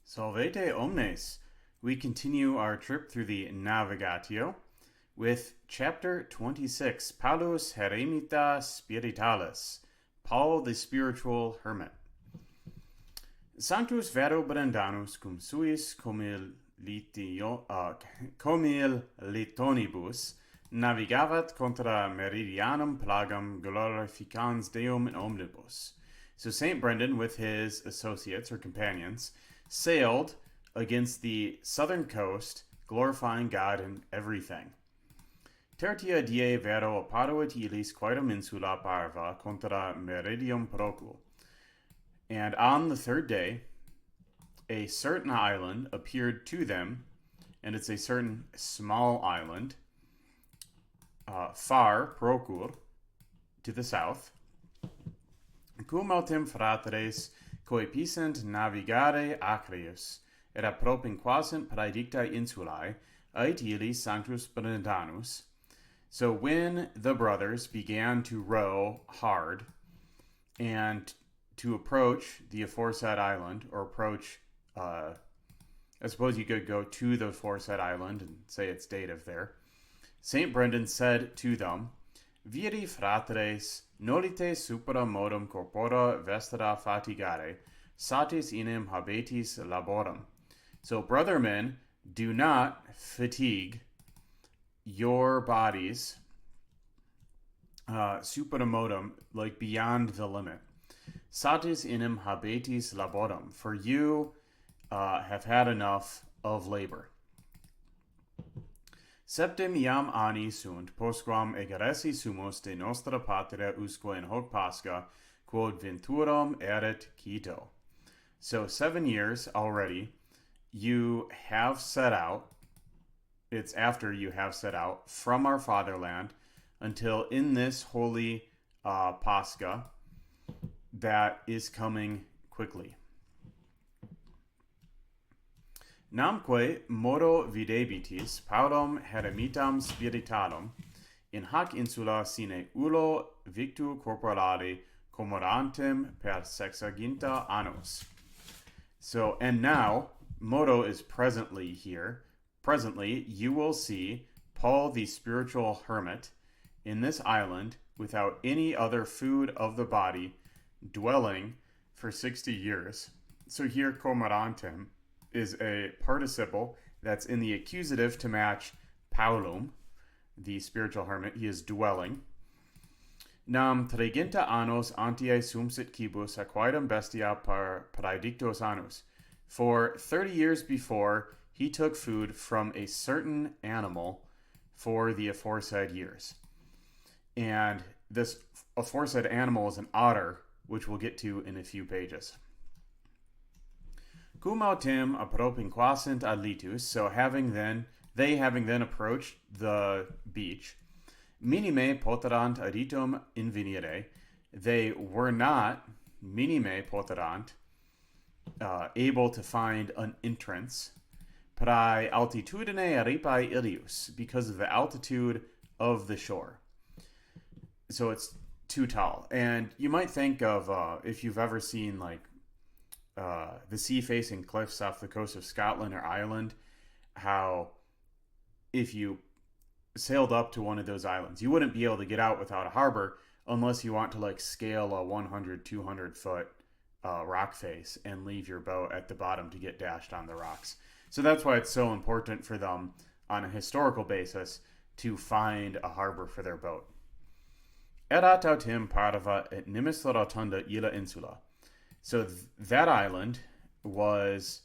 Salvete omnes! We continue our trip through the Nāvigātiō with chapter 26, Paulus Herēmīta Spīritālis, Paul the Spiritual Hermit. Sanctus vero brandanus cum suis comilitonibus navigavat contra meridianum plagam glorificans Deum in omnibus. So St. Brendan, with his associates or companions, sailed against the southern coast, glorifying God in everything. Tertia die vero apparuit illis quaerum insula parva contra meridium procul. And on the third day, a certain island appeared to them, and it's a certain small island, far procur, to the south. Cum autem fratres coepissent navigare acrius, et appropinquasent praedicta insulae, ait illis sanctus Brendanus. So when the brothers began to row hard and to approach the aforesaid island, or approach, I suppose you could go to the aforesaid island and say its dative there, St. Brendan said to them, Viri fratres, nolite supera modum corpora vestera fatigare, satis inem habetis laborum. So, brother men, do not fatigue your bodies, supera modum, like beyond the limit. Satis inem habetis laborum, for you have had enough of labor. Septem iam anni sunt, postquam egeressi sumus de nostra patria usque in hoc Pascha, quod venturam erit Quito. So 7 years already, you have set out, it's after you have set out from our fatherland until in this holy Pascha that is coming quickly. Namque modo videbitis Paulum Herēmītam Spīritālum in hac insula sine ulo victu corporale commodantem per sexaginta annus. So, and now, modo is presently here. Presently, you will see Paul the Spiritual Hermit in this island without any other food of the body, dwelling for 60 years. So here, commodantem is a participle that's in the accusative to match Paulum, the spiritual hermit. He is dwelling. Nam tregenta annos antiae sumsit quibus aquaedam bestia par praedictos annus. For 30 years before, he took food from a certain animal for the aforesaid years. And this aforesaid animal is an otter, which we'll get to in a few pages. Cum autem appropinquasent ad litus, so having then approached the beach, minime poterant aditum invenire, they were not, minime poterant, able to find an entrance, prae altitudine ripae ilius, because of the altitude of the shore. So it's too tall. And you might think of, if you've ever seen like the sea-facing cliffs off the coast of Scotland or Ireland, how if you sailed up to one of those islands, you wouldn't be able to get out without a harbor unless you want to like scale a 100, 200 foot rock face and leave your boat at the bottom to get dashed on the rocks. So that's why it's so important for them on a historical basis to find a harbor for their boat. Erat autem parva et nimis rotunda illa insula. So that island was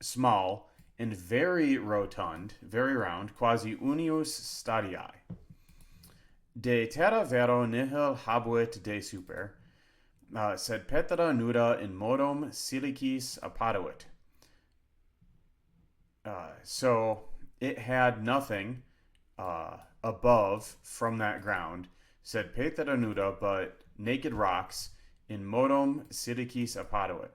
small and very rotund, very round, quasi unius stadii. De terra vero nihil habuit de super, sed petra nuda in modum silicis apparuit. So it had nothing above from that ground, said petra nuda, but naked rocks in modum silicis apparuit.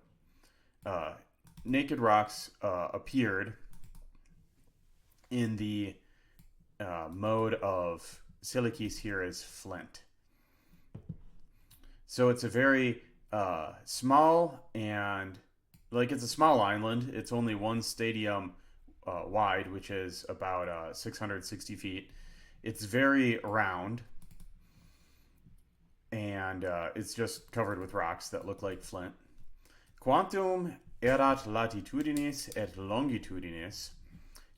Naked rocks appeared in the mode of silicis here is flint. So it's a very small and like it's a small island. It's only one stadium wide, which is about 660 feet. It's very round, and it's just covered with rocks that look like flint. Quantum erat latitudinis et longitudinis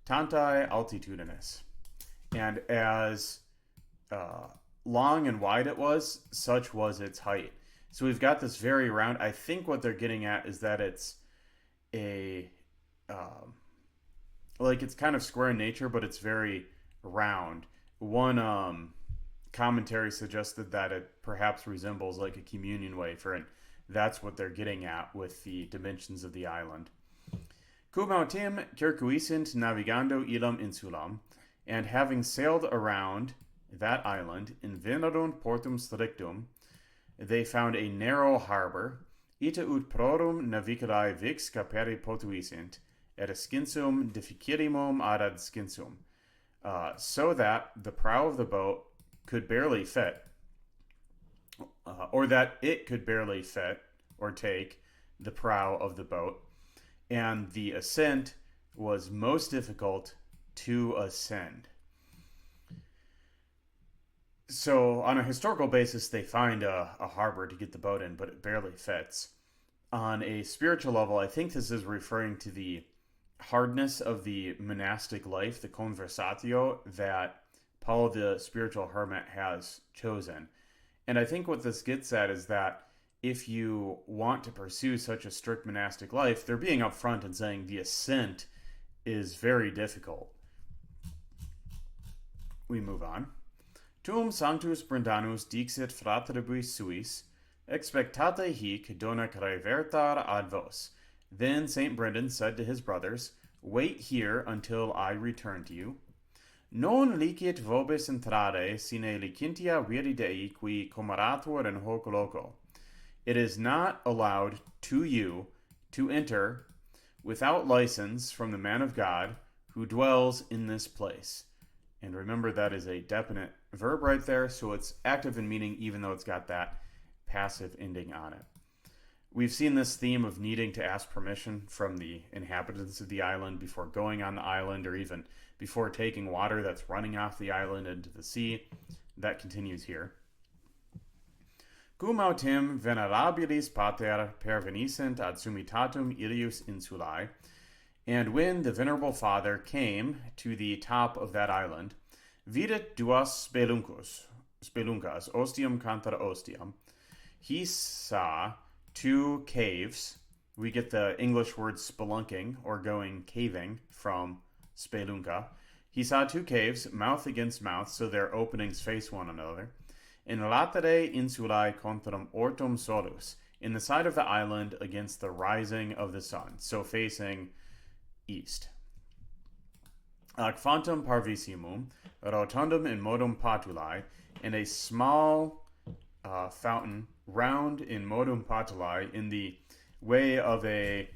tantae altitudinis. And as long and wide it was, such was its height. So we've got this very round. I think what they're getting at is that it's a like it's kind of square in nature, but it's very round. One commentary suggested that it perhaps resembles like a communion wafer, and that's what they're getting at with the dimensions of the island. Cum autem circuisint navigando illam insulam, and having sailed around that island, invenerunt portum strictum, they found a narrow harbor, ita ut prorum navicae vix capere potuisint, et scinsum deficirimum ad scinsum, so that the prow of the boat could barely fit, or that it could barely fit or take the prow of the boat, and the ascent was most difficult to ascend. So, on a historical basis, they find a harbor to get the boat in, but it barely fits. On a spiritual level, I think this is referring to the hardness of the monastic life, the conversatio, that Paul the spiritual hermit has chosen. And I think what this gets at is that if you want to pursue such a strict monastic life, they're being upfront and saying the ascent is very difficult. We move on. Tum sanctus Brendanus dixit fratribus suis, expectate hic donac revertar ad vos. Then St. Brendan said to his brothers, wait here until I return to you. Non licit vobis entrare sine licentia viri Dei qui comeratur in hoc loco. It is not allowed to you to enter without license from the man of God who dwells in this place. And remember, that is a definite verb right there, so it's active in meaning even though it's got that passive ending on it. We've seen this theme of needing to ask permission from the inhabitants of the island before going on the island, or even before taking water that's running off the island into the sea. That continues here. Cum autem venerabilis pater perveniscent ad summitatum Ilius insulae. And when the venerable father came to the top of that island, videt duas speluncas, ostium contra ostium. He saw two caves. We get the English word spelunking, or going caving, from spelunca. He saw two caves, mouth against mouth, so their openings face one another. In latere insulae contrum ortum solus, in the side of the island against the rising of the sun, so facing east. Ac phantom parvissimum, rotundum in modum patulae, and a small fountain, round in modum patulae, in the way of I'd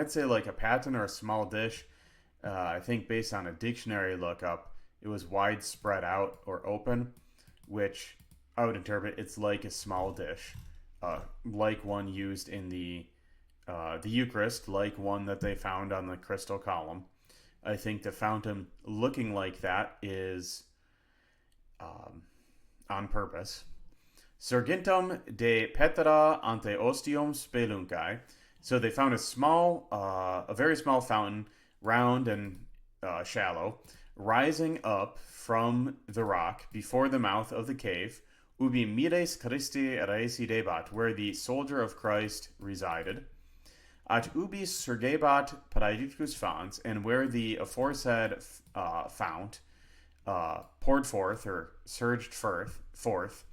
say like a paten or a small dish. I think based on a dictionary lookup, it was wide spread out or open, which I would interpret it's like a small dish, like one used in the Eucharist, like one that they found on the crystal column. I think the fountain looking like that is on purpose. Surgentum de petra ante ostium speluncae. So they found a very small fountain, round and shallow, rising up from the rock before the mouth of the cave, ubi miles Christi residebat, where the soldier of Christ resided. At ubi surgebat paraditicus fons, and where the aforesaid fount poured forth, or surged forth,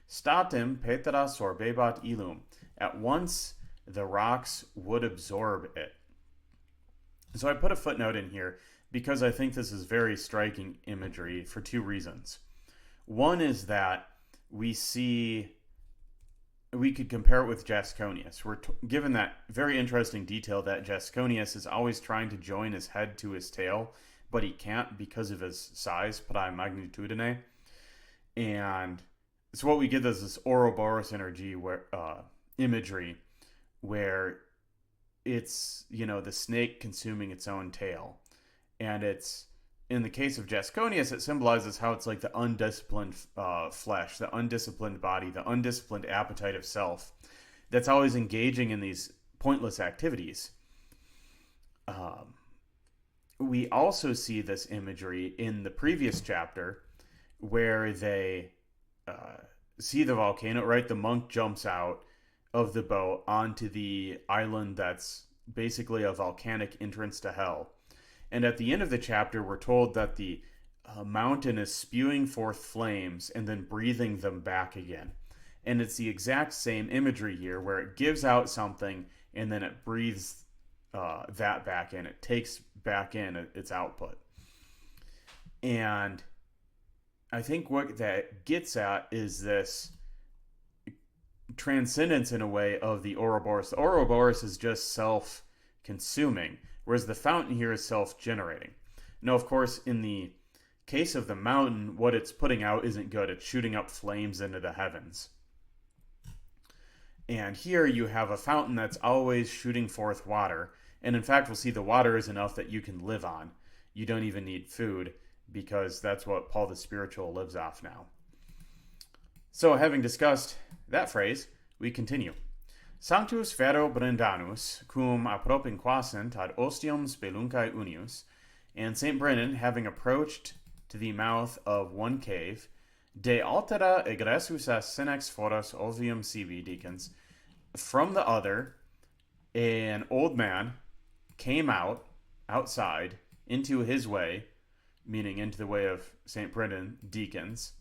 statim petra sorbebat illum. At once the rocks would absorb it. So I put a footnote in here because I think this is very striking imagery for two reasons. One is that we could compare it with Jasconius. We're given that very interesting detail that Jasconius is always trying to join his head to his tail, but he can't because of his size, prae magnitudine. And so what we get is this Ouroboros imagery where it's, the snake consuming its own tail. And it's, in the case of Jasconius, it symbolizes how it's like the undisciplined flesh, the undisciplined body, the undisciplined appetite of self that's always engaging in these pointless activities. We also see this imagery in the previous chapter where they see the volcano, right? The monk jumps out of the boat onto the island that's basically a volcanic entrance to hell. And at the end of the chapter, we're told that the mountain is spewing forth flames and then breathing them back again. And it's the exact same imagery here where it gives out something and then it breathes that back in. It takes back in its output. And I think what that gets at is this transcendence in a way of the Ouroboros. The Ouroboros is just self-consuming, whereas the fountain here is self-generating. Now, of course, in the case of the mountain, what it's putting out isn't good. It's shooting up flames into the heavens. And here you have a fountain that's always shooting forth water. And in fact, we'll see the water is enough that you can live on. You don't even need food, because that's what Paul the Spiritual lives off now. So, having discussed that phrase, we continue. Sanctus vero Brendanus, cum apropinquasent ad ostium speluncae unius, and St. Brendan, having approached to the mouth of one cave, de altera egressus as senex foras ovium sibi, deacons, from the other, an old man came outside, into his way, meaning into the way of St. Brendan, deacons,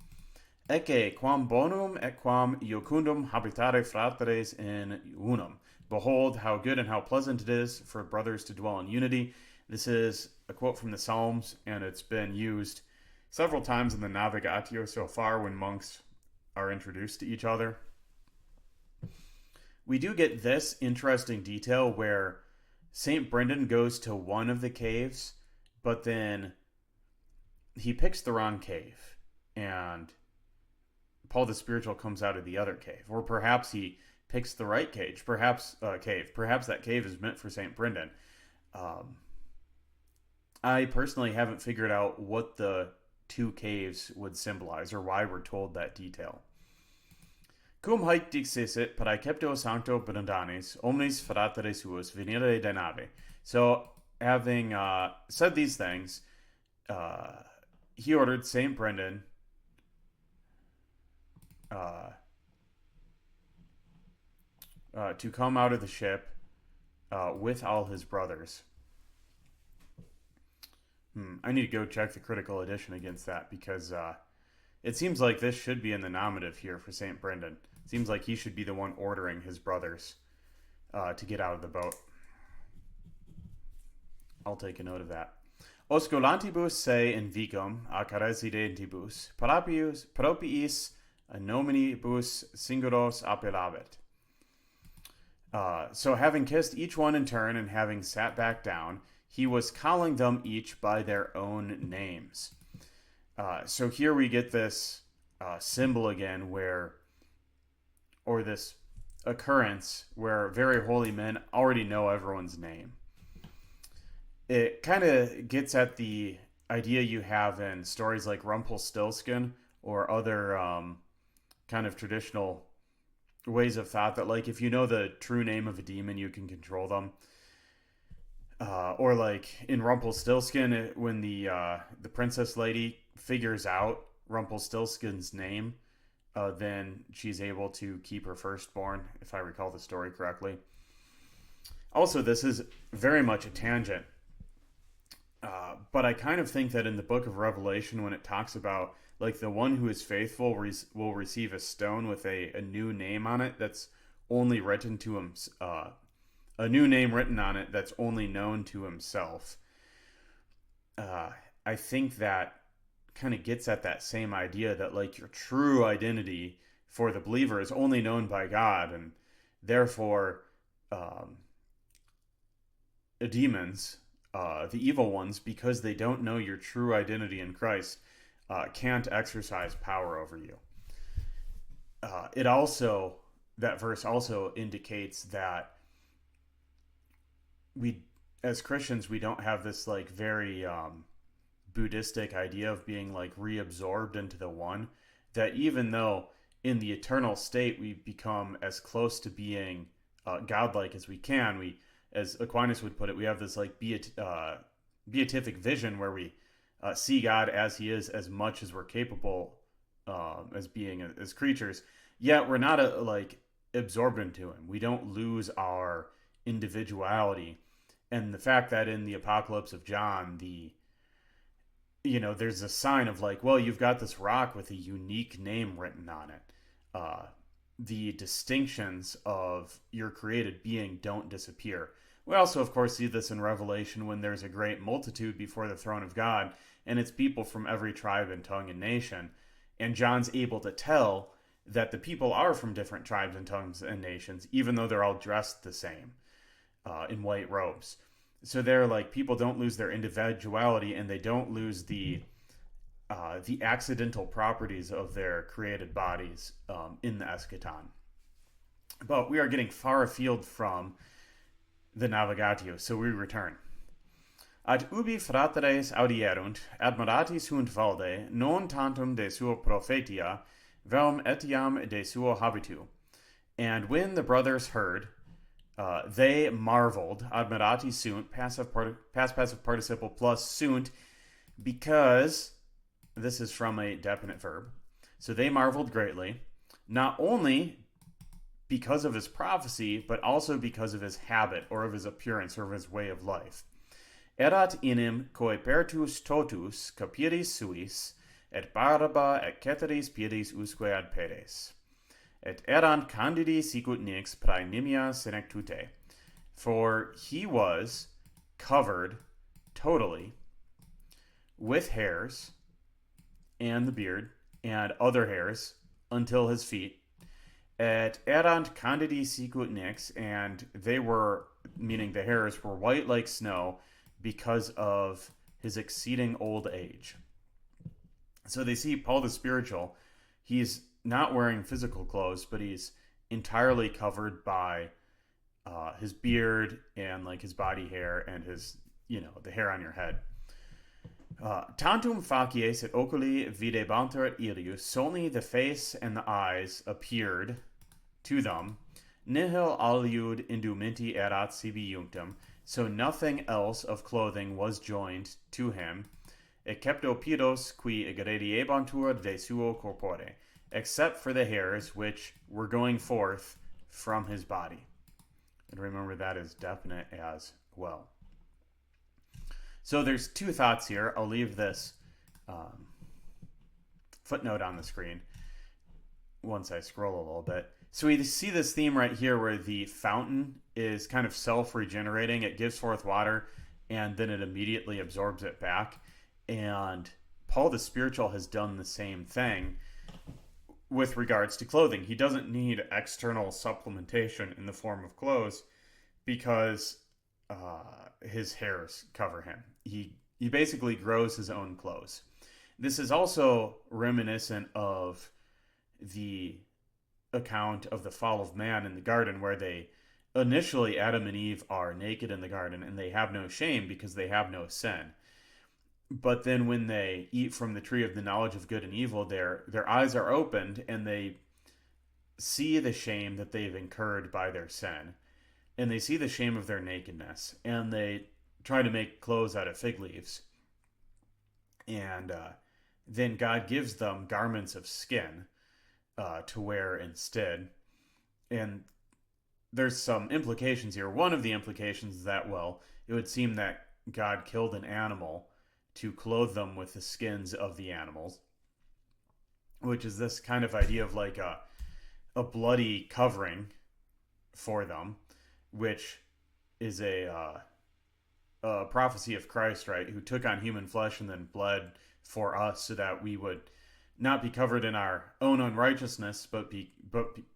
ecce quam bonum et quam iocundum habitare fratres in unum. Behold, how good and how pleasant it is for brothers to dwell in unity. This is a quote from the Psalms, and it's been used several times in the Nāvigātiō so far when monks are introduced to each other. We do get this interesting detail where St. Brendan goes to one of the caves, but then he picks the wrong cave, and Paul the Spiritual comes out of the other cave. Or perhaps he picks the right cave. Perhaps that cave is meant for St. Brendan. I personally haven't figured out what the two caves would symbolize or why we're told that detail. Cum haec dixisset praecepto sancto Brendanis, omnis fratres suos venire de nave. So, having said these things, he ordered St. Brendan to come out of the ship with all his brothers. I need to go check the critical edition against that, because it seems like this should be in the nominative here for St. Brendan. It seems like he should be the one ordering his brothers to get out of the boat. I'll take a note of that. Osculantibus se in vicum acaresidentibus, propiis nominibus singulos appellabit. So having kissed each one in turn and having sat back down, he was calling them each by their own names. So here we get this symbol again or this occurrence where very holy men already know everyone's name. It kind of gets at the idea you have in stories like Rumpelstiltskin or other kind of traditional ways of thought that, like, if you know the true name of a demon, you can control them. Or like in Rumpelstiltskin, when the princess lady figures out Rumpelstiltskin's name, then she's able to keep her firstborn, if I recall the story correctly. Also, this is very much a tangent. But I kind of think that in the book of Revelation, when it talks about, like, the one who is faithful will receive a stone with a new name on it that's only written to him, a new name written on it that's only known to himself. I think that kind of gets at that same idea that, like, your true identity for the believer is only known by God, and therefore demons, the evil ones, because they don't know your true identity in Christ, can't exercise power over you. That verse also indicates that we, as Christians, we don't have this like very Buddhistic idea of being like reabsorbed into the one, that even though in the eternal state we become as close to being godlike as we can, we, as Aquinas would put it, we have this like beatific vision where we see God as he is, as much as we're capable as being as creatures, yet we're not like absorbed into him. We don't lose our individuality. And the fact that in the Apocalypse of John, there's a sign of like, well, you've got this rock with a unique name written on it. The distinctions of your created being don't disappear. We also, of course, see this in Revelation when there's a great multitude before the throne of God, and it's people from every tribe and tongue and nation. And John's able to tell that the people are from different tribes and tongues and nations, even though they're all dressed the same in white robes. So they're like, people don't lose their individuality, and they don't lose the accidental properties of their created bodies in the eschaton. But we are getting far afield from the Nāvigātiō, so we return. Ad ubi fratres audierunt, admiratis sunt valde, non tantum de suo prophetia, verum etiam de suo habitu. And when the brothers heard, they marveled, admirati sunt, past passive participle plus sunt, because this is from a definite verb. So they marveled greatly, not only because of his prophecy, but also because of his habit, or of his appearance, or of his way of life. Erat inim coepertus totus capiris suis, et barba et ceteris piedis usque ad pedes. Et erant candidi sicut nix praenimia senectute. For he was covered totally with hairs, and the beard, and other hairs, until his feet. Et erant candidi sicut nix, and they were, meaning the hairs, were white like snow, because of his exceeding old age. So they see Paul the Spiritual, he's not wearing physical clothes, but he's entirely covered by his beard and like his body hair and his, the hair on your head. Tantum facies et oculi videbantur et ilius, only the face and the eyes appeared to them. Nihil aliud indumenti erat sibi junctum, so nothing else of clothing was joined to him, excepto pidos qui egrediebantur de suo corpore, except for the hairs which were going forth from his body. And remember, that is definite as well. So there's two thoughts here. I'll leave this footnote on the screen once I scroll a little bit. So we see this theme right here where the fountain is kind of self-regenerating. It gives forth water, and then it immediately absorbs it back. And Paul the Spiritual has done the same thing with regards to clothing. He doesn't need external supplementation in the form of clothes because his hairs cover him. He basically grows his own clothes. This is also reminiscent of the account of the fall of man in the garden, where initially Adam and Eve are naked in the garden and they have no shame because they have no sin. But then when they eat from the tree of the knowledge of good and evil, their eyes are opened and they see the shame that they've incurred by their sin. And they see the shame of their nakedness. And they try to make clothes out of fig leaves. And then God gives them garments of skin to wear instead. And there's some implications here. One of the implications is that, well, it would seem that God killed an animal to clothe them with the skins of the animals, which is this kind of idea of like a bloody covering for them, which is a prophecy of Christ, right, who took on human flesh and then bled for us so that we would not be covered in our own unrighteousness, but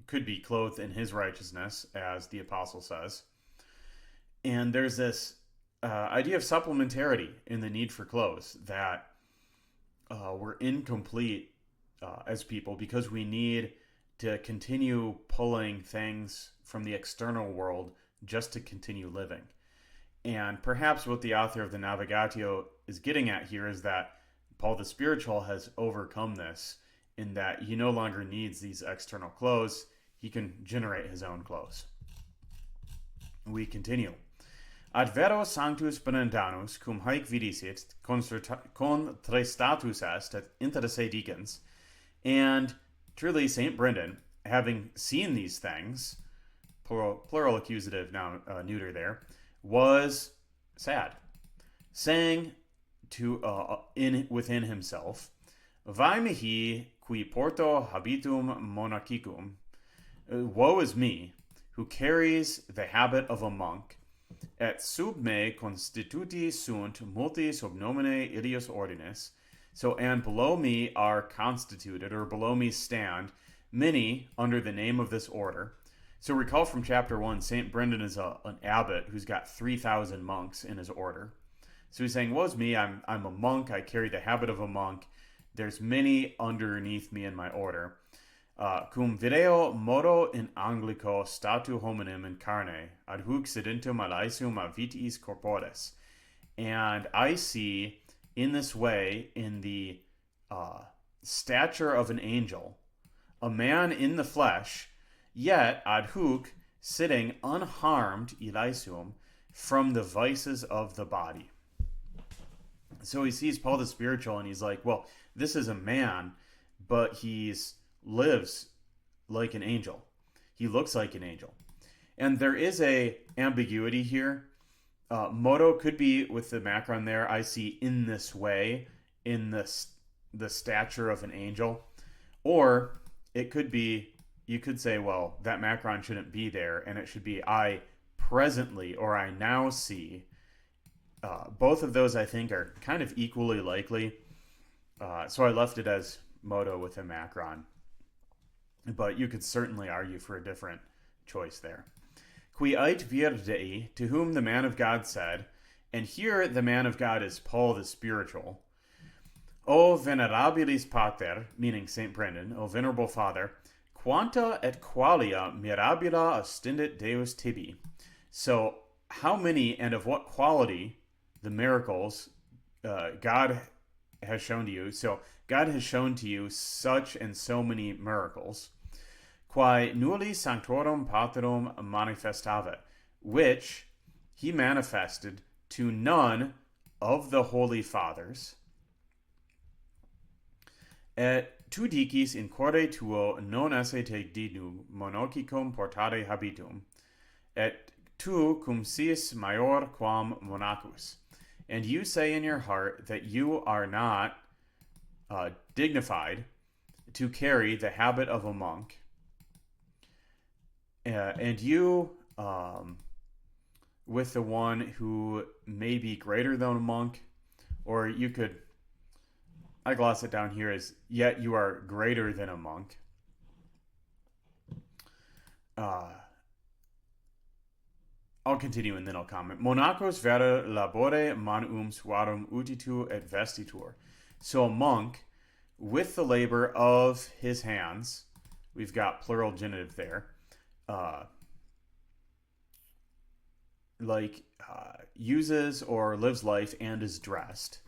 could be clothed in his righteousness, as the apostle says. And there's this idea of supplementarity in the need for clothes, that we're incomplete as people because we need to continue pulling things from the external world just to continue living. And perhaps what the author of the Nāvigātiō is getting at here is that Paul the Spiritual has overcome this in that he no longer needs these external clothes. He can generate his own clothes. We continue. Ad vero sanctus Benedictus cum haec vidisit contrestatus est et interesse dicens. And truly St. Brendan, having seen these things, plural accusative now neuter there, was sad, saying to within himself, Vae mihi qui porto habitum monachicum, woe is me, who carries the habit of a monk, et sub me constituti sunt multi sub nomine illius ordinis, so and below me are constituted, or below me stand, many under the name of this order. So recall from chapter 1, St. Brendan is an abbot who's got 3,000 monks in his order. So he's saying, woe is me, I'm a monk, I carry the habit of a monk, there's many underneath me in my order. Cum video modo in Anglico statu hominem in carne, ad huc sedentum alaesum a vitiis corporis. And I see in this way, in the stature of an angel, a man in the flesh, yet ad hoc sitting unharmed Elysium from the vices of the body. So he sees Paul the Spiritual and he's like, well, this is a man, but he's lives like an angel. He looks like an angel. And there is a ambiguity here. Modo could be with the macron there. I see in this way, in the stature of an angel. Or it could be, you could say, well, that macron shouldn't be there, and it should be I presently, or I now see. Both of those, I think, are kind of equally likely. So I left it as modo with a macron. But you could certainly argue for a different choice there. Qui ait vir Dei, to whom the man of God said, and here the man of God is Paul the Spiritual, O venerabilis pater, meaning St. Brendan, O venerable father, quanta et qualia mirabila ostendit Deus tibi. So how many and of what quality the miracles God has shown to you. So God has shown to you such and so many miracles. Quae nulli sanctorum paterum manifestavet, which he manifested to none of the holy fathers. Et tu dicis in corde tuo non esse te dinu monachicum portare habitum, et tu cum sis maior quam monachus. And you say in your heart that you are not dignified to carry the habit of a monk. And you, with the one who may be greater than a monk, or you could, I gloss it down here as, yet you are greater than a monk. I'll continue and then I'll comment. Monachos vera labore manum suarum utitu et vestitur. So a monk, with the labor of his hands, we've got plural genitive there, uses or lives life and is dressed.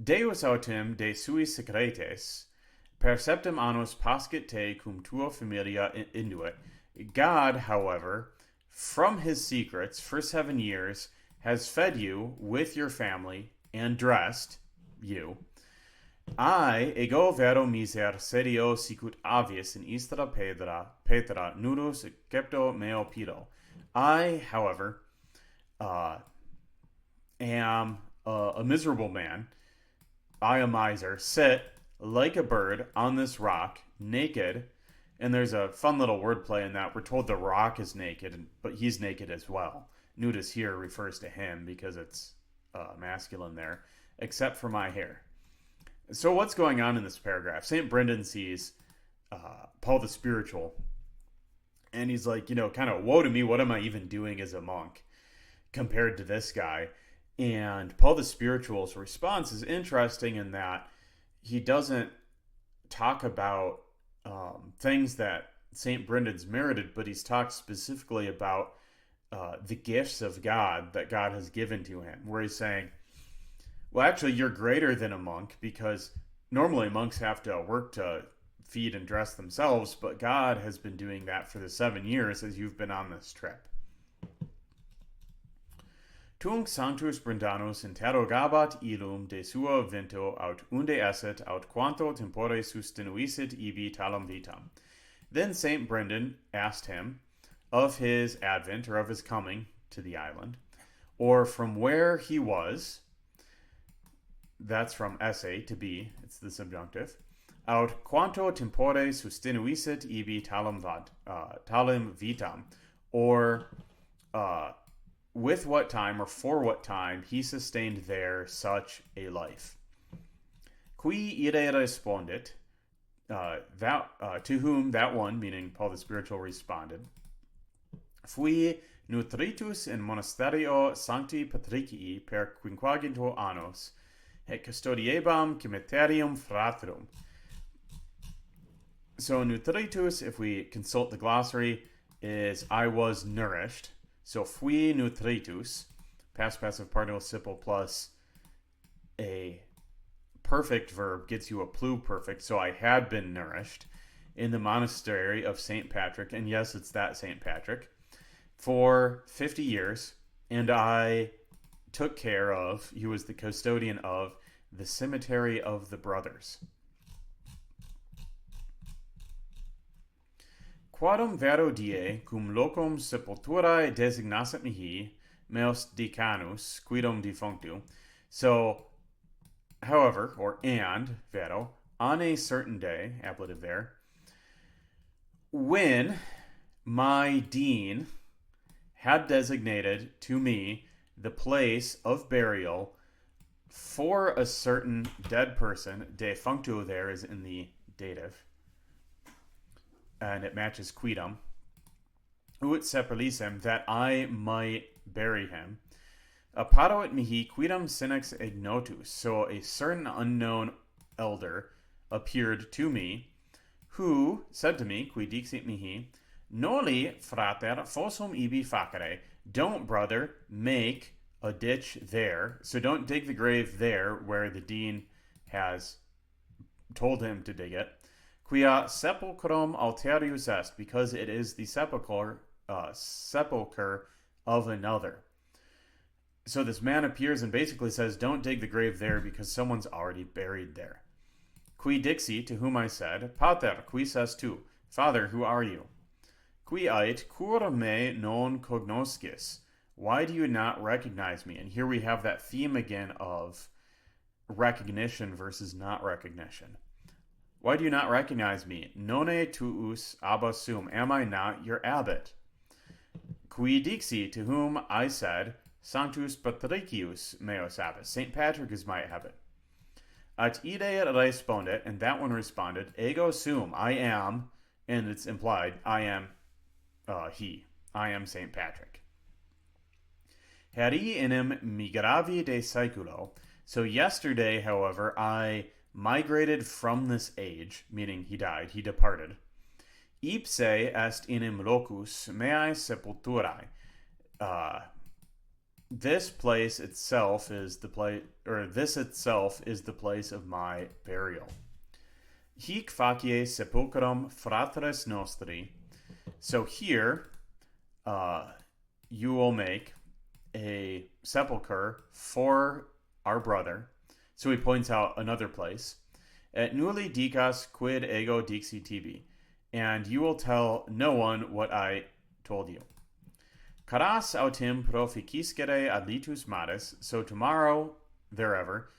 Deus autem de sui secretes, perceptum annos pascit te cum tua familia induit. God, however, from his secrets for 7 years, has fed you with your family and dressed you. I, ego vero miser sedio sicut avius in istra petra nudus cepto meo pido. I, however, am a miserable man. I, a miser, sit like a bird on this rock, naked. And there's a fun little wordplay in that we're told the rock is naked, but he's naked as well. Nudus here refers to him because it's masculine there, except for my hair. So what's going on in this paragraph? St. Brendan sees Paul the Spiritual, and he's like, kind of, woe to me, what am I even doing as a monk compared to this guy? And Paul the Spiritual's response is interesting in that he doesn't talk about things that St. Brendan's merited, but he's talked specifically about the gifts of God that God has given to him, where he's saying, well, actually, you're greater than a monk, because normally monks have to work to feed and dress themselves, but God has been doing that for the 7 years as you've been on this trip. Tunc sanctus Brendanus interrogabat illum de sua vento aut unde esset aut quanto tempore sustinuisit ibi talam vitam. Then Saint Brendan asked him of his advent, or of his coming to the island, or from where he was. That's from esse, to be, it's the subjunctive. Aut quanto tempore sustinuisit ibi talam vitam, or with what time or for what time he sustained there such a life. Qui ire respondit, to whom that one, meaning Paul the Spiritual, responded, Fui nutritus in monasterio Sancti Patricii per quinquaginto annos, et custodiebam cimiterium fratrum. So nutritus, if we consult the glossary, is I was nourished. So fui nutritus, past passive participle plus a perfect verb gets you a pluperfect. So I had been nourished in the monastery of St. Patrick, and yes, it's that St. Patrick, for 50 years, and I took care of, he was the custodian of, the cemetery of the brothers. Quadam vero die, cum locum sepulturae designasset mihi, meos decanus, quidum defunctu. So, however, or and, vero, on a certain day, ablative there, when my dean had designated to me the place of burial for a certain dead person, defunctu there is in the dative, and it matches quidam, ut sepulissem, that I might bury him. Apparuit mihi quidam senex ignotus, so a certain unknown elder appeared to me, who said to me, qui dixit mihi, Noli, frater, fossum ibi facere, don't, brother, make a ditch there, so don't dig the grave there where the dean has told him to dig it, quia sepulchrum alterius est, because it is the sepulcher of another. So this man appears and basically says, don't dig the grave there because someone's already buried there. Qui dixi, to whom I said, Pater, quis est tu? Father, who are you? Qui ait, cur me non cognoscis? Why do you not recognize me? And here we have that theme again of recognition versus not recognition. Why do you not recognize me? Nonne tuus abba sum. Am I not your abbot? Qui dixi, to whom I said, Sanctus Patricius meos abbot. St. Patrick is my abbot. At ide respondet, and that one responded, Ego sum, I am, and it's implied, I am he. I am St. Patrick. Heri enim migravi de saeculo. So yesterday, however, I migrated from this age, meaning he died, he departed. Ipse est enim locus meae sepulturae. This place itself is the place, or this itself is the place of my burial. Hic facie sepulchrum fratres nostri. So here, you will make a sepulcher for our brother. So he points out another place. Et nulli dicas quid ego dixi tibi. And you will tell no one what I told you. Caras autem proficiscere ad litus maris. So tomorrow, therefore,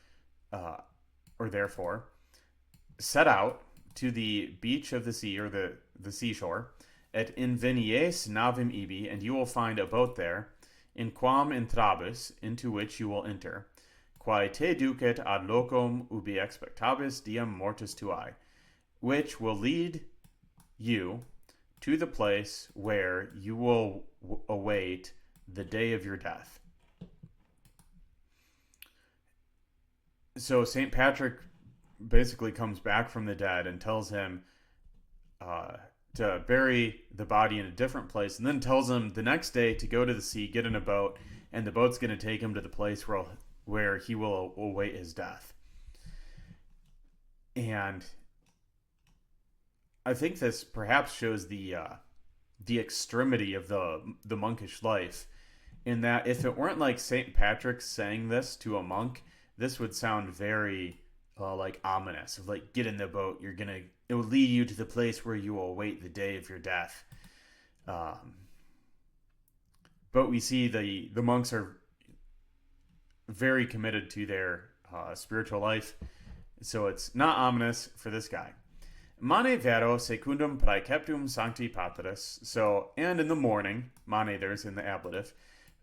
set out to the beach of the sea, or the seashore, et invenies navim ibi, and you will find a boat there, in quam intrabis, into which you will enter, quae te ducet ad locum ubi expectabis diem mortis tuae, which will lead you to the place where you will await the day of your death. So St. Patrick basically comes back from the dead and tells him, to bury the body in a different place, and then tells him the next day to go to the sea, get in a boat, and the boat's going to take him to the place where he will await his death. And I think this perhaps shows the extremity of the monkish life, in that if it weren't like St. Patrick saying this to a monk, this would sound very like ominous, of like, get in the boat, it will lead you to the place where you will await the day of your death. But we see the monks are very committed to their spiritual life, so it's not ominous for this guy. Mane vero secundum praeceptum sancti patres. So, and in the morning, mane, there's in the ablative,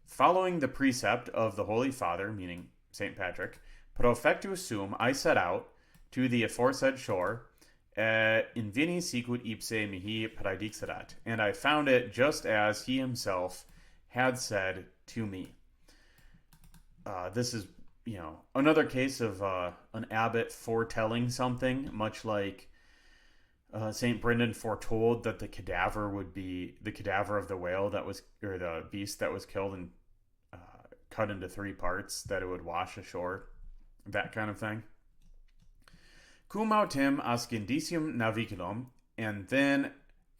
following the precept of the Holy Father, meaning St. Patrick, profectus sum, I set out to the aforesaid shore, in vini sicut ipse mihi praedixerat, and I found it just as he himself had said to me. This is, another case of an abbot foretelling something, much like St. Brendan foretold that the cadaver would be the cadaver of the whale or the beast that was killed and cut into 3 parts, that it would wash ashore, that kind of thing. Cum autem ascendisium naviculum, and then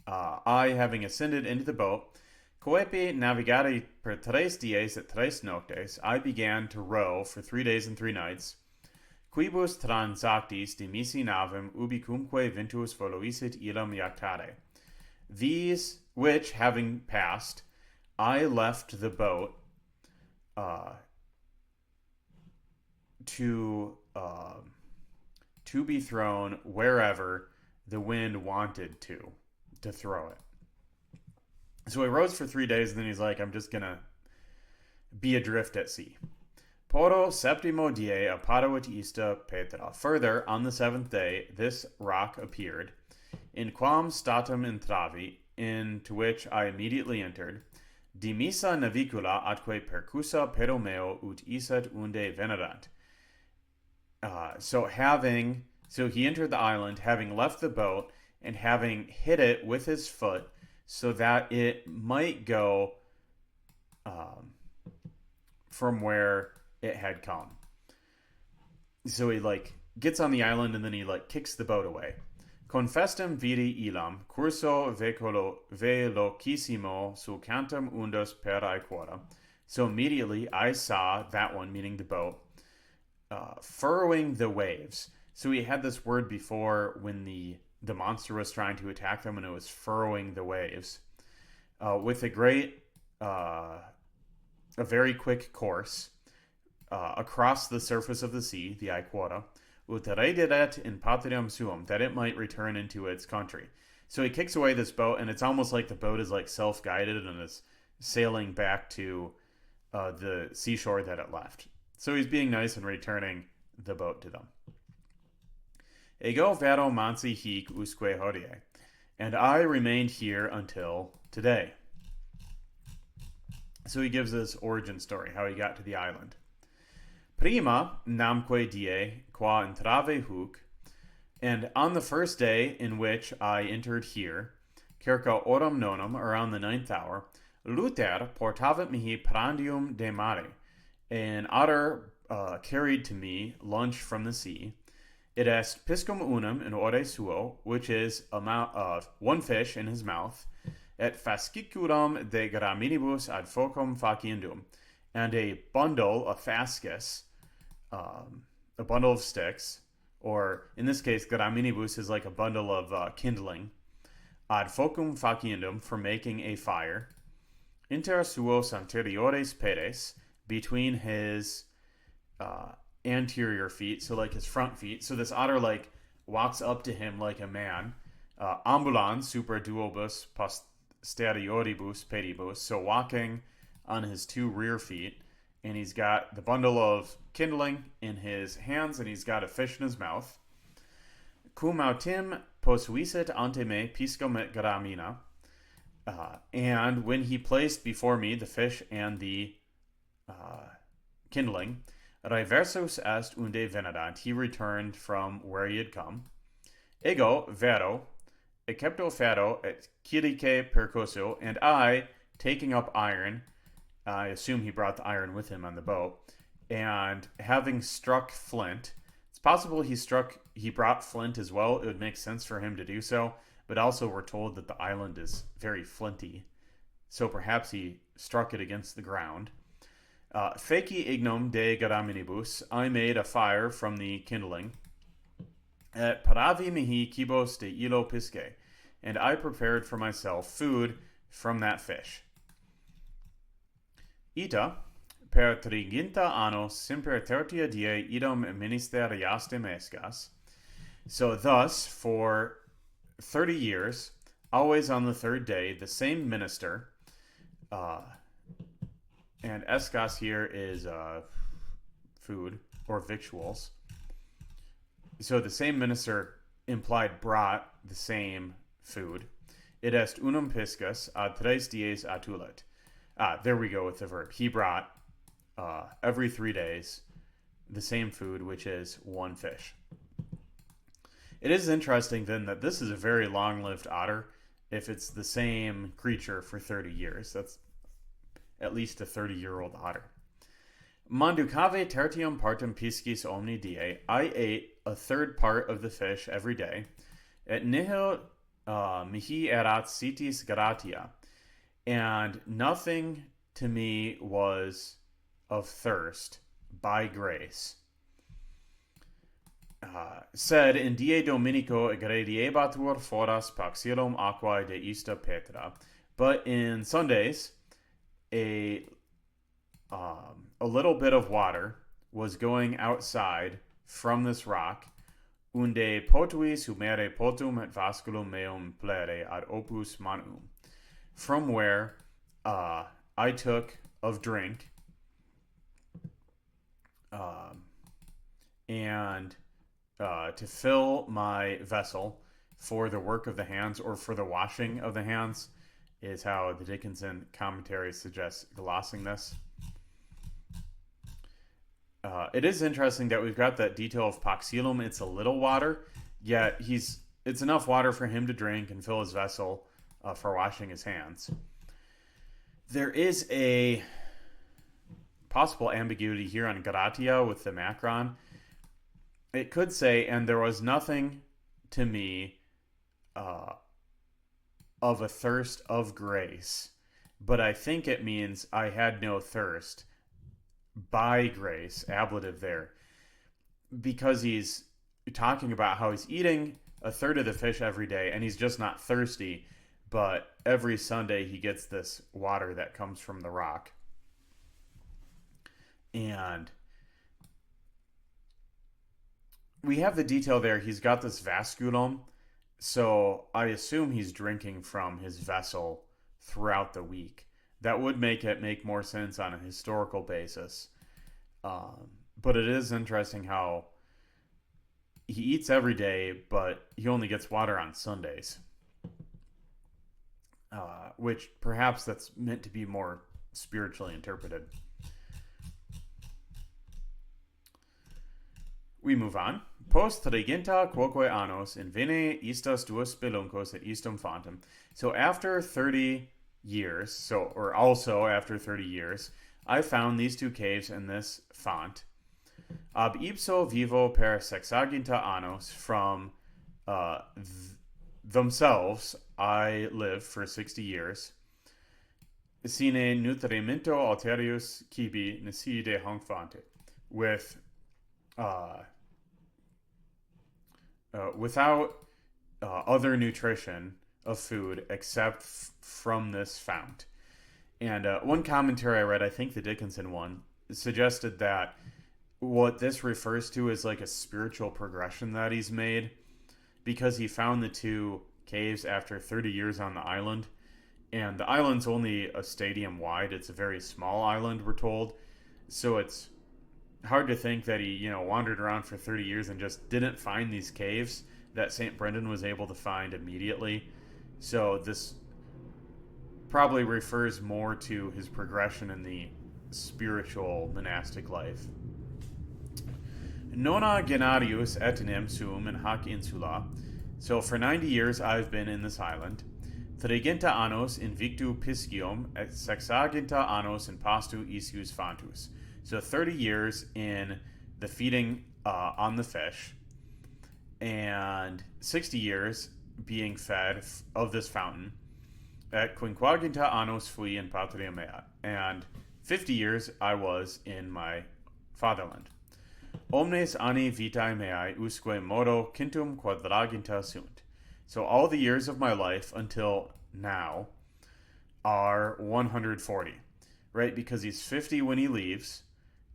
I, having ascended into the boat, coepe navigare per 3 dies et 3 noctes, I began to row for 3 days and 3 nights, quibus transactis dimisi navem ubicumque ventus voluisit illam iactare. These which, having passed, I left the boat to be thrown wherever the wind wanted to throw it. So he rows for 3 days, and then he's like, I'm just going to be adrift at sea. Poro septimo die apparuit ista Petra. Further, on the 7th day, this rock appeared, in quam statum intravi, into which I immediately entered, dimissa navicula atque percussa peromeo ut isat unde venerant. So he entered the island, having left the boat, and having hit it with his foot, so that it might go from where it had come. So he gets on the island, and then he kicks the boat away. Confestem vidi illam curso velocissimo su cantum undus per aequora. So immediately I saw that one, meaning the boat, furrowing the waves. So he had this word before when the monster was trying to attack them, and it was furrowing the waves with a very quick course across the surface of the sea, the aequora, ut rederet in patriam suum, that it might return into its country. So he kicks away this boat, and it's almost like the boat is self-guided and is sailing back to the seashore that it left. So he's being nice and returning the boat to them. Ego vero mansi hic usque hodie, and I remained here until today. So he gives this origin story, how he got to the island. Prima namque die qua entrave huc, and on the first day in which I entered here, circa oram nonum, around the 9th hour, Luther portavit mihi prandium de mare, an otter carried to me lunch from the sea. It est piscum unum in ore suo, which is one fish in his mouth, et fasciculum de graminibus ad focum faciendum, and a bundle, a fascus, a bundle of sticks, or in this case, graminibus is like a bundle of kindling, ad focum faciendum, for making a fire, inter suos anteriores pedes, between his anterior feet, so his front feet. So this otter walks up to him like a man, ambulans super duobus posterioribus pedibus, so walking on his 2 rear feet, and he's got the bundle of kindling in his hands, and he's got a fish in his mouth. Cum autem posuisit ante me piscum et gramina, and when he placed before me the fish and the kindling, reversus est unde venerant, he returned from where he had come. Ego vero Ecepto ferro et cilice percoso, and I, taking up iron, I assume he brought the iron with him on the boat, and having struck flint, it's possible he brought flint as well. It would make sense for him to do so, but also we're told that the island is very flinty, so perhaps he struck it against the ground. Feci ignum de gadaminibus, I made a fire from the kindling. Et paravi mihi kibos de ilo pisce, and I prepared for myself food from that fish. Ita, per triginta annos semper tertia die idem ministeriaste mescas. So thus, for 30 years, always on the third day, the same minister, and escas here is food or victuals. So the same minister implied brought the same food. It est unum piscus ad 3 dies atulet. There we go with the verb. He brought every 3 days the same food, which is one fish. It is interesting then that this is a very long-lived otter. If it's the same creature for 30 years, that's at least a 30-year-old otter. Manducave tertium partem piscis omni die. I ate a third part of the fish every day. Et nihil mihi erat sitis gratia. And nothing to me was of thirst by grace. Said in die Dominico egrediebatur foras paxilum aquae de ista petra. But in Sundays, a little bit of water was going outside from this rock, unde potuis humere potum et vasculum meum plere ad opus manum, from where I took of drink, and to fill my vessel for the work of the hands, or for the washing of the hands, is how the Dickinson commentary suggests glossing this. It is interesting that we've got that detail of paxilum. It's a little water, yet it's enough water for him to drink and fill his vessel for washing his hands. There is a possible ambiguity here on gratia with the macron. It could say, and there was nothing to me of a thirst of grace, but I think it means I had no thirst by grace, ablative there, because he's talking about how he's eating a third of the fish every day and he's just not thirsty, but every Sunday he gets this water that comes from the rock. And we have the detail there, he's got this vasculum, so I assume he's drinking from his vessel throughout the week. That would make more sense on a historical basis. But it is interesting how he eats every day, but he only gets water on Sundays. Which perhaps that's meant to be more spiritually interpreted. We move on. Post reginta quoque annos in vene istas duas speluncos et istum fontem. So after 30 years, also after 30 years, I found these two caves in this font. Ab ipso vivo per sexaginta annos, from themselves I lived for 60 years. Sine nutrimento alterius cibi nisi de hanc fonte. Without other nutrition of food except from this fount. And one commentary I read, I think the Dickinson one, suggested that what this refers to is like a spiritual progression that he's made, because he found the two caves after 30 years on the island, and the island's only a stadium wide. It's a very small island, we're told, so it's hard to think that he, wandered around for 30 years and just didn't find these caves that St. Brendan was able to find immediately. So this probably refers more to his progression in the spiritual monastic life. Nona genarius etenim sum in hac insula. So for 90 years I've been in this island. Triginta annos invictu piscium et sexaginta annos in pastu isius fantus. So 30 years in the feeding on the fish, and 60 years being fed of this fountain. Et quinquaginta annos fui in patria mea. And 50 years I was in my fatherland. Omnes anni vitae meae usque modo quintum quadraginta sunt. So all the years of my life until now are 140, right? Because he's 50 when he leaves,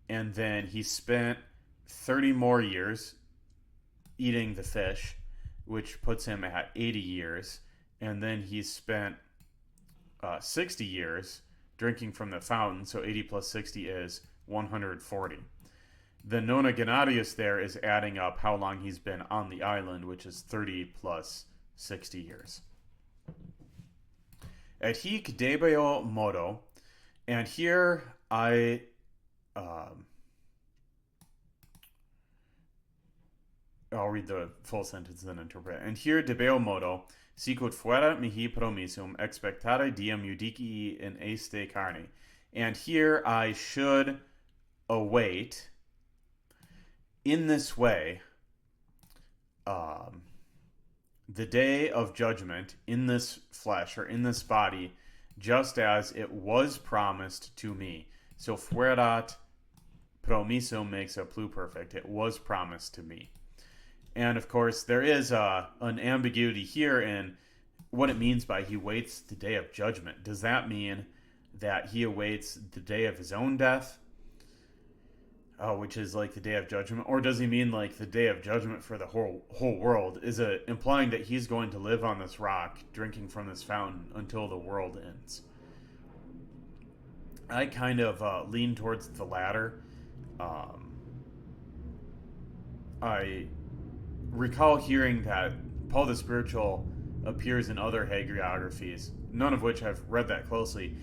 and then he spent 30 more years eating the fish, which puts him at 80 years, and then he's spent 60 years drinking from the fountain, so 80 plus 60 is 140. The nonagenarius there is adding up how long he's been on the island, which is 30 plus 60 years. Et hic debeo modo, and here I'll read the full sentence and then interpret. And here debeo modo, sicut fuera mihi promissum, expectare diem judicii in este carne. And here I should await, in this way, the day of judgment in this flesh, or in this body, just as it was promised to me. So fuerat promissum makes a pluperfect. It was promised to me. And of course, there is an ambiguity here in what it means by he waits the day of judgment. Does that mean that he awaits the day of his own death, which is like the day of judgment? Or does he mean like the day of judgment for the whole world? Is it implying that he's going to live on this rock, drinking from this fountain until the world ends? I kind of lean towards the latter. I recall hearing that Paul the Spiritual appears in other hagiographies, none of which I've read that closely,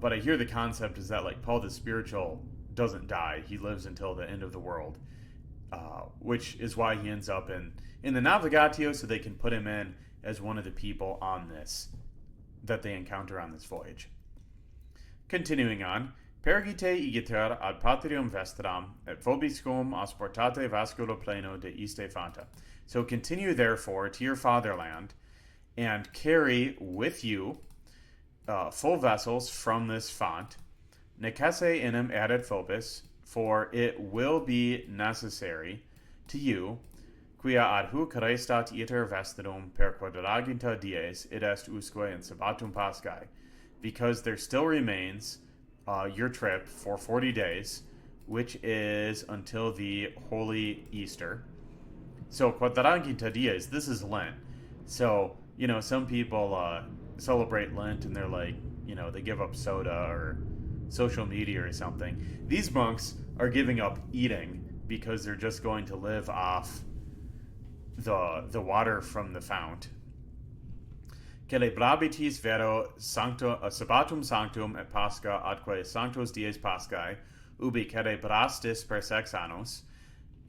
but I hear the concept is that like Paul the Spiritual doesn't die. He lives until the end of the world, which is why he ends up in the Nāvigātiō, so they can put him in as one of the people on this, that they encounter on this voyage. Continuing on, Pergite igiter ad patrium vestram, et vobiscum asportate vasculo pleno de iste fanta. So continue therefore to your fatherland, and carry with you full vessels from this font, necesse enim added phobis, for it will be necessary to you, quia ad huc restat iter vestidum per quadraginta dies, id est usque in sabbatum pascae, because there still remains your trip for 40 days, which is until the Holy Easter. So quadraginta dies, this is Lent. So, some people celebrate Lent and they're like, they give up soda or social media or something. These monks are giving up eating because they're just going to live off the water from the fount. Celebrabitis vero sabbatum sanctum et pascha adque sanctos dies pascae, ubi celebrastis per 6 annos,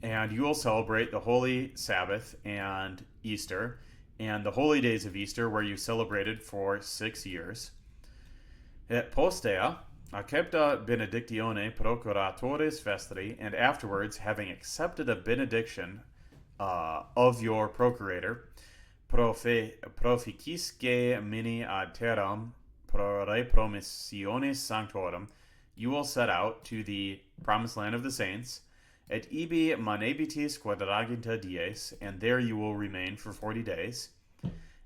and you will celebrate the holy Sabbath and Easter, and the holy days of Easter where you celebrated for 6 years. Et postea, accepta benedictione procuratoris vestri, and afterwards, having accepted a benediction of your procurator, proficisque mini ad terram pro repromissionis sanctorum, you will set out to the promised land of the saints, et ibi manebitis quadraginta dies, and there you will remain for 40 days.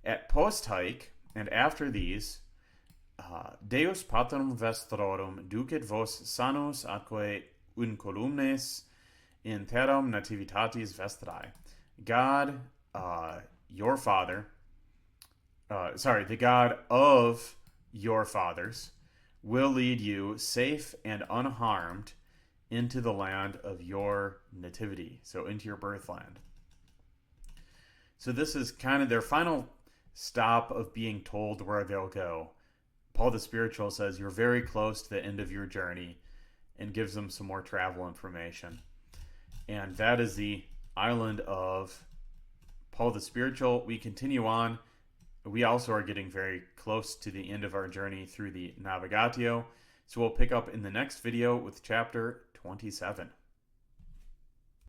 At post haec, and after these, Deus patrum vestrorum ducit vos sanus atque uncolumnes in terram nativitatis vestrae. God, your father, the God of your fathers, will lead you safe and unharmed into the land of your nativity, so into your birthland. So this is kind of their final stop of being told where they'll go. Paul the Spiritual says you're very close to the end of your journey and gives them some more travel information. And that is the island of Paul the Spiritual. We continue on. We also are getting very close to the end of our journey through the Nāvigātiō. So we'll pick up in the next video with chapter 27.